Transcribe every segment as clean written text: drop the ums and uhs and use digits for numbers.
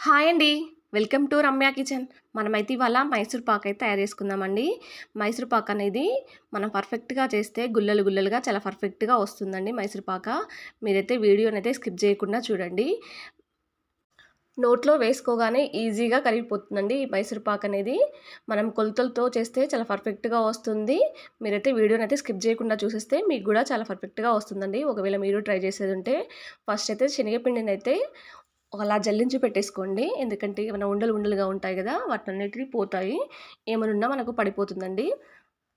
Hi అండి. Welcome to Ramya kitchen. మనమైతే ఇవాళ మైసూర్ పాక్ అయితే తయారు చేసుకుందామండి. మైసూర్ పాక్ అనేది మనం పర్ఫెక్ట్‌గా చేస్తే గుల్లలు గుల్లలుగా చాలా పర్ఫెక్ట్‌గా వస్తుందండి మైసూర్ పాక. మీరైతే వీడియోనైతే స్కిప్ చేయకుండా చూడండి. నోట్లో వేసుకోగానే ఈజీగా కరిగిపోతుందండి ఈ మైసూర్ పాక్ అనేది. మనం కొలతలతో చేస్తే చాలా పర్ఫెక్ట్‌గా వస్తుంది. మీరైతే వీడియోనైతే స్కిప్ చేయకుండా చూసేస్తే మీకు కూడా చాలా పర్ఫెక్ట్‌గా వస్తుందండి. ఒకవేళ మీరు ట్రై చేసేది ఉంటే ఫస్ట్ అయితే శనగపిండినైతే అలా జల్లించి పెట్టేసుకోండి. ఎందుకంటే ఏమైనా ఉండలు ఉండలుగా ఉంటాయి కదా! వాటన్నిటిని పోతాయి. ఏమనున్నా మనకు పడిపోతుందండి.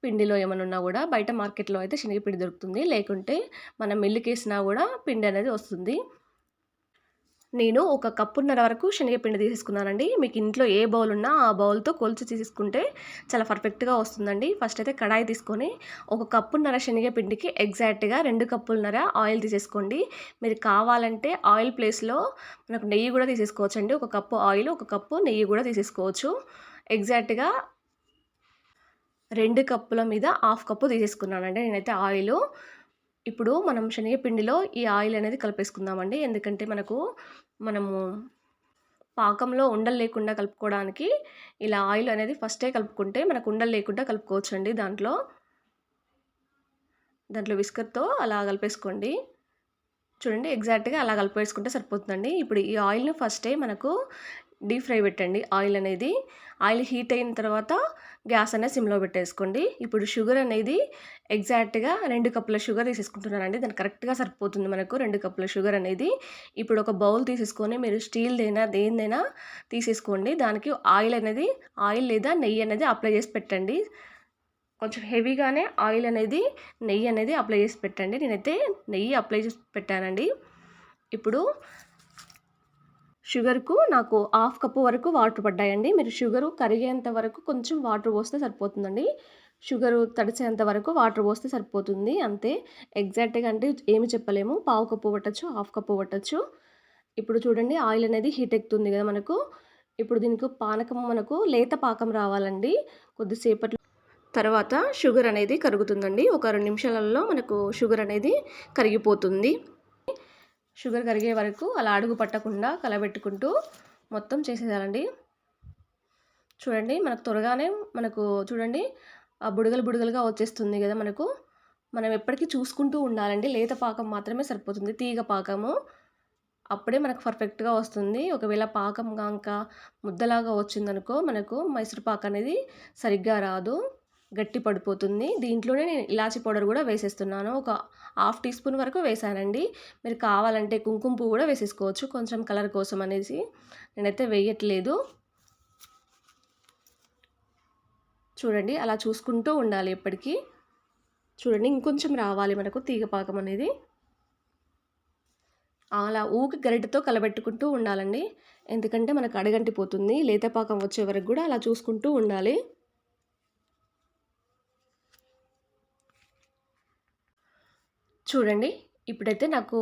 పిండిలో ఏమనున్నా గూడా బయట మార్కెట్‌లో అయితే శనగపిండి దొరుకుతుంది. లేకుంటే మనం మిల్లుకేసినా గూడా పిండి అనేది వస్తుంది. నేను ఒక కప్పున్నర వరకు శనగపిండి తీసేసుకున్నానండి. మీకు ఇంట్లో ఏ బౌల్ ఉన్నా ఆ బౌల్‌తో కొలిచి తీసేసుకుంటే చాలా పర్ఫెక్ట్‌గా వస్తుందండి. ఫస్ట్ అయితే కడాయి తీసుకొని ఒక కప్పున్నర శనగపిండికి ఎగ్జాక్ట్‌గా 2 కప్పులన్నర ఆయిల్ తీసేసుకోండి. మీరు కావాలంటే ఆయిల్ ప్లేస్‌లో మనకు నెయ్యి కూడా తీసేసుకోవచ్చండి. ఒక కప్పు ఆయిల్, ఒక కప్పు నెయ్యి కూడా తీసేసుకోవచ్చు. ఎగ్జాక్ట్‌గా 2 కప్పుల మీద హాఫ్ కప్పు తీసేసుకున్నానండి నేనైతే ఆయిలు. ఇప్పుడు మనం శనగపిండిలో ఈ ఆయిల్ అనేది కలిపేసుకుందామండి. ఎందుకంటే మనము పాకంలో ఉండలు లేకుండా కలుపుకోవడానికి ఇలా ఆయిల్ అనేది ఫస్టే కలుపుకుంటే మనకు ఉండలు లేకుండా కలుపుకోవచ్చండి దాంట్లో. విస్కర్‌తో అలా కలిపేసుకోండి. చూడండి ఎగ్జాక్ట్‌గా అలా కలిపేసుకుంటే సరిపోతుందండి. ఇప్పుడు ఈ ఆయిల్‌ని ఫస్టే మనకు డీప్ ఫ్రై పెట్టండి ఆయిల్ అనేది. ఆయిల్ హీట్ అయిన తర్వాత గ్యాస్ అనేది సిమ్‌లో పెట్టేసుకోండి. ఇప్పుడు షుగర్ అనేది ఎగ్జాక్ట్‌గా 2 కప్పుల షుగర్ తీసేసుకుంటున్నానండి. దానికి కరెక్ట్‌గా సరిపోతుంది మనకు 2 కప్పుల షుగర్ అనేది. ఇప్పుడు ఒక బౌల్ తీసేసుకొని మీరు స్టీల్‌దైనా దేనిదైనా తీసేసుకోండి. దానికి ఆయిల్ లేదా నెయ్యి అనేది అప్లై చేసి పెట్టండి. కొంచెం హెవీగానే నెయ్యి అనేది అప్లై చేసి పెట్టండి. నేనైతే నెయ్యి అప్లై చేసి పెట్టానండి. ఇప్పుడు షుగర్‌కు నాకు హాఫ్ కప్పు వరకు వాటర్ పడ్డాయండి. మీరు షుగరు కరిగేంత వరకు కొంచెం వాటర్ పోస్తే సరిపోతుందండి. షుగరు తడిసేంత వరకు వాటర్ పోస్తే సరిపోతుంది అంతే. ఎగ్జాక్ట్‌గా అంటే ఏమి చెప్పలేము. పావు కప్పు పట్టొచ్చు, హాఫ్ కప్పు పట్టొచ్చు. ఇప్పుడు చూడండి ఆయిల్ అనేది హీట్ ఎక్కుతుంది కదా మనకు. ఇప్పుడు దీనికి పానకం మనకు లేత పాకం రావాలండి. కొద్దిసేపట్లో తర్వాత షుగర్ అనేది కరుగుతుందండి. ఒక 2 నిమిషాలలో మనకు షుగర్ అనేది కరిగిపోతుంది. షుగర్ కరిగే వరకు అలా అడుగు పట్టకుండా కలబెట్టుకుంటూ మొత్తం చేసేయాలండి. చూడండి మనకు త్వరగానే చూడండి బుడగలు బుడగలుగా వచ్చేస్తుంది కదా మనకు. మనం ఎప్పటికీ చూసుకుంటూ ఉండాలండి. లేత పాకం మాత్రమే సరిపోతుంది. తీగ పాకము అప్పుడే మనకు పర్ఫెక్ట్‌గా వస్తుంది. ఒకవేళ పాకం గనక ముద్దలాగా వచ్చిందనుకో మనకు మైసూర్ పాక్ అనేది సరిగ్గా రాదు. గట్టి పడిపోతుంది. దీంట్లోనే నేను ఇలాచీ పౌడర్ కూడా వేసేస్తున్నాను. ఒక హాఫ్ టీ స్పూన్ వరకు వేసానండి. మీరు కావాలంటే కుంకుమ పువ్వు కూడా వేసేసుకోవచ్చు కొంచెం కలర్ కోసం అనేసి. నేనైతే వేయట్లేదు. చూడండి అలా చూసుకుంటూ ఉండాలి ఎప్పటికీ. చూడండి ఇంకొంచెం రావాలి మనకు తీగ పాకం అనేది. అలా ఊకి గరిటెతో కలబెట్టుకుంటూ ఉండాలండి. ఎందుకంటే మనకు అడుగంటిపోతుంది. లేత పాకం వచ్చే వరకు కూడా అలా చూసుకుంటూ ఉండాలి. చూడండి ఇప్పుడైతే నాకు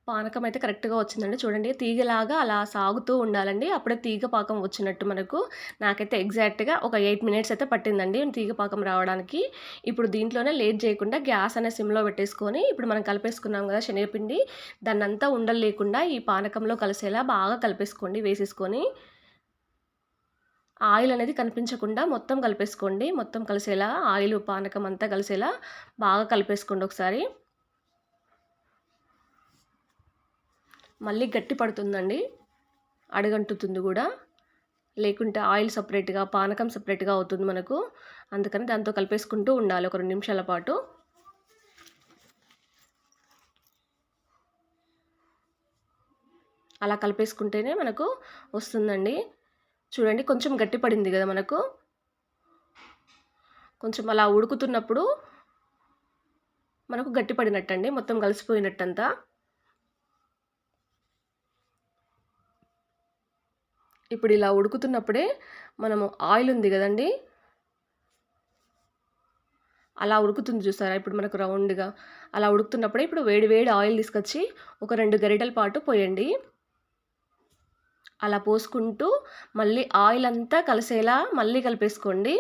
పానకం అయితే కరెక్ట్‌గా వచ్చిందండి. చూడండి తీగలాగా అలా సాగుతూ ఉండాలండి. అప్పుడే తీగ పాకం వచ్చినట్టు మనకు. నాకైతే ఎగ్జాక్ట్‌గా ఒక 8 మినిట్స్ అయితే పట్టిందండి తీగ పాకం రావడానికి. ఇప్పుడు దీంట్లోనే లేట్ చేయకుండా గ్యాస్ అనేది సిమ్‌లో పెట్టేసుకొని ఇప్పుడు మనం కలిపేసుకున్నాం కదా శనగపిండి, దాన్నంతా ఉండలు లేకుండా ఈ పానకంలో కలిసేలా బాగా కలిపేసుకోండి వేసేసుకొని. ఆయిల్ అనేది కనిపించకుండా మొత్తం కలిపేసుకోండి. మొత్తం కలిసేలా ఆయిలు, పానకం అంతా కలిసేలా బాగా కలిపేసుకోండి ఒకసారి. మళ్ళీ గట్టి పడుతుందండి. అడుగంటుతుంది కూడా. లేకుంటే ఆయిల్ సపరేట్‌గా, పానకం సపరేట్‌గా అవుతుంది మనకు. అందుకని దాంతో కలిపేసుకుంటూ ఉండాలి ఒక 2 నిమిషాల పాటు. అలా కలిపేసుకుంటేనే మనకు వస్తుందండి. చూడండి కొంచెం గట్టి పడింది కదా మనకు. కొంచెం అలా ఉడుకుతున్నప్పుడు మనకు గట్టి పడినట్టండి. మొత్తం కలిసిపోయినట్టంతా. ఇప్పుడు ఇలా ఉడుకుతున్నప్పుడే మనము ఆయిల్ ఉంది కదండీ! అలా ఉడుకుతుంది చూసారా ఇప్పుడు మనకు రౌండ్‌గా. అలా ఉడుకుతున్నప్పుడే ఇప్పుడు వేడి వేడి ఆయిల్ తీసుకొచ్చి ఒక 2 గరిటెల పాటు పోయండి. అలా పోసుకుంటూ మళ్ళీ ఆయిల్ అంతా కలిసేలా మళ్ళీ కలిపేసుకోండి.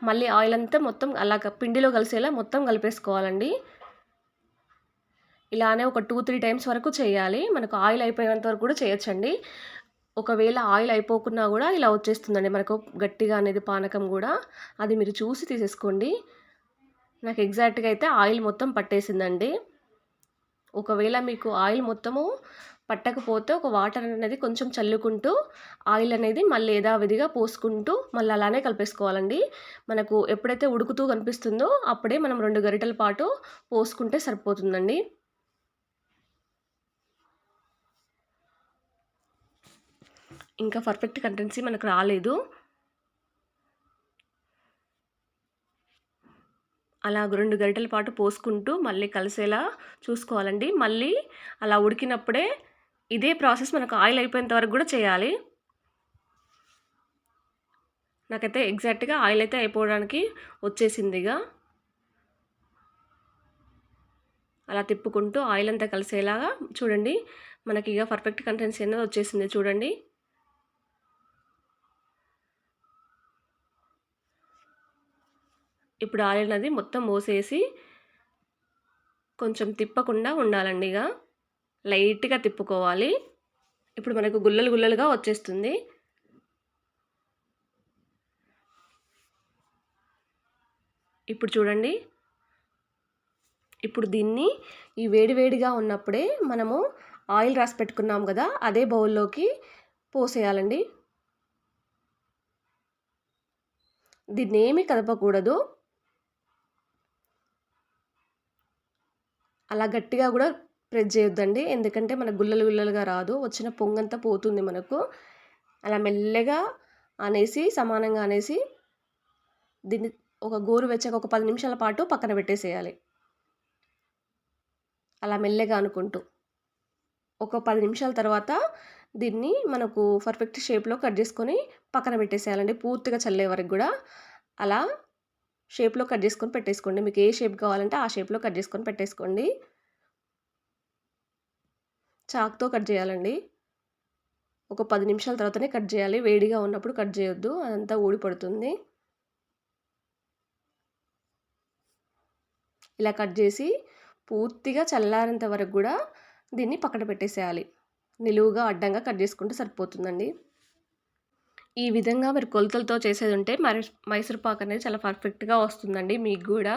మళ్ళీ ఆయిల్ అంతా మొత్తం పిండిలో కలిసేలా మొత్తం కలిపేసుకోవాలండి. ఇలానే ఒక 2, 3 టైమ్స్ వరకు చేయాలి. మనకు ఆయిల్ అయిపోయేంత వరకు కూడా చేయొచ్చండి. ఒకవేళ ఆయిల్ అయిపోకున్నా గూడా ఇలా వచ్చేస్తుందండి మనకు గట్టిగా అనేది పానకం గూడా. అది మీరు చూసి తీసేసుకోండి. నాకు ఎగ్జాక్ట్‌గా అయితే ఆయిల్ మొత్తం పట్టేసిందండి. ఒకవేళ మీకు ఆయిల్ మొత్తము పట్టకపోతే ఒక వాటర్ అనేది కొంచెం చల్లుకుంటూ ఆయిల్ అనేది మళ్ళీ యథావిధిగా పోసుకుంటూ మళ్ళీ అలానే కలిపేసుకోవాలండి. మనకు ఎప్పుడైతే ఉడుకుతూ కనిపిస్తుందో అప్పుడే మనం 2 గరిటెల పాటు పోసుకుంటే సరిపోతుందండి. ఇంకా పర్ఫెక్ట్ కన్సిస్టెన్సీ మనకు రాలేదు. అలా 2 గరిటెల పాటు పోసుకుంటూ మళ్ళీ కలిసేలా చూసుకోవాలండి. మళ్ళీ అలా ఉడికినప్పుడే ఇదే ప్రాసెస్ మనకు ఆయిల్ అయిపోయేంత వరకు కూడా చేయాలి. నాకైతే ఎగ్జాక్ట్‌గా ఆయిల్ అయితే అయిపోవడానికి వచ్చేసిందిగా. అలా తిప్పుకుంటూ ఆయిల్ అంతా కలిసేలాగా చూడండి. మనకి ఇక పర్ఫెక్ట్ కన్సిస్టెన్సీ అనేది వచ్చేసింది చూడండి. ఇప్పుడు ఆయిల్ అనేది మొత్తం పోసేసి కొంచెం తిప్పకుండా ఉండాలండి. ఇక లైట్‌గా తిప్పుకోవాలి. ఇప్పుడు మనకు గుల్లలు గుల్లలుగా వచ్చేస్తుంది. ఇప్పుడు చూడండి. ఇప్పుడు దీన్ని ఈ వేడివేడిగా ఉన్నప్పుడే మనము ఆయిల్ రాసి పెట్టుకున్నాం కదా, అదే బౌల్లోకి పోసేయాలండి. దీన్ని ఏమీ కదపకూడదు. అలా గట్టిగా కూడా ప్రెస్ చేయొద్దండి. ఎందుకంటే మనకు గుల్లలు గుల్లలుగా రాదు. వచ్చిన పొంగంతా పోతుంది మనకు. అలా మెల్లగా అనేసి సమానంగా అనేసి దీన్ని ఒక గోరువెచ్చగా ఒక 10 నిమిషాల పాటు పక్కన పెట్టేసేయాలి. అలా మెల్లగా అనుకుంటూ ఒక 10 నిమిషాల తర్వాత దీన్ని మనకు పర్ఫెక్ట్ షేప్‌లో కట్ చేసుకొని పక్కన పెట్టేసేయాలండి. పూర్తిగా చల్లే వరకు కూడా అలా షేప్‌లో కట్ చేసుకొని పెట్టేసుకోండి. మీకు ఏ షేప్ కావాలంటే ఆ షేప్‌లో కట్ చేసుకొని పెట్టేసుకోండి. చాకుతో కట్ చేయాలండి. ఒక 10 నిమిషాల తర్వాతనే కట్ చేయాలి. వేడిగా ఉన్నప్పుడు కట్ చేయొద్దు. అదంతా ఊడిపడుతుంది. ఇలా కట్ చేసి పూర్తిగా చల్లారేంత వరకు కూడా దీన్ని పక్కన పెట్టేసేయాలి. నిలువుగా అడ్డంగా కట్ చేసుకుంటే సరిపోతుందండి. ఈ విధంగా మీరు కొలతలతో చేసేది ఉంటే మైసూర్ పాక్ అనేది చాలా పర్ఫెక్ట్‌గా వస్తుందండి మీకు గూడా.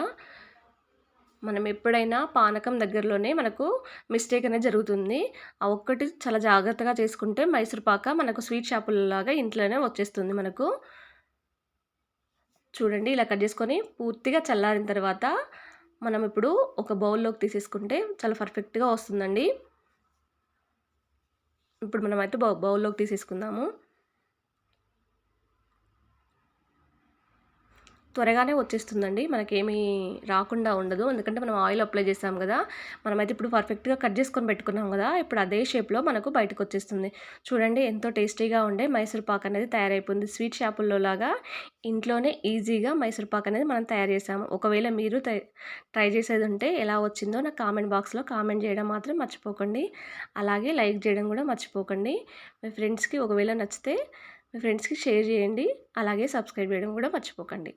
మనం ఎప్పుడైనా పానకం దగ్గరలోనే మనకు మిస్టేక్ అనేది జరుగుతుంది. ఆ ఒక్కటి చాలా జాగ్రత్తగా చేసుకుంటే మైసూర్ పాక మనకు స్వీట్ షాపులలాగా ఇంట్లోనే వచ్చేస్తుంది మనకు. చూడండి ఇలా కట్ చేసుకొని పూర్తిగా చల్లారిన తర్వాత మనం ఇప్పుడు ఒక బౌల్లోకి తీసేసుకుంటే చాలా పర్ఫెక్ట్‌గా వస్తుందండి. ఇప్పుడు మనమైతే బౌల్లోకి తీసేసుకుందాము. త్వరగానే వచ్చేస్తుందండి. మనకేమీ రాకుండా ఉండదు. ఎందుకంటే మనం ఆయిల్ అప్లై చేసాం కదా. మనమైతే ఇప్పుడు పర్ఫెక్ట్‌గా కట్ చేసుకొని పెట్టుకున్నాం కదా. ఇప్పుడు అదే షేప్‌లో మనకు బయటకొచ్చేస్తుంది. చూడండి ఎంతో టేస్టీగా ఉండే మైసూర్ పాక్ అనేది తయారైపోయింది. స్వీట్ షాపుల్లో లాగా ఇంట్లోనే ఈజీగా మైసూర్ పాక్ అనేది మనం తయారు చేసాము. ఒకవేళ మీరు ట్రై చేసేది ఉంటే ఎలా వచ్చిందో నాకు కామెంట్ బాక్స్‌లో కామెంట్ చేయడం మాత్రం మర్చిపోకండి. అలాగే లైక్ చేయడం కూడా మర్చిపోకండి. మీ ఫ్రెండ్స్‌కి ఒకవేళ నచ్చితే మీ ఫ్రెండ్స్‌కి షేర్ చేయండి. అలాగే సబ్స్క్రైబ్ చేయడం కూడా మర్చిపోకండి.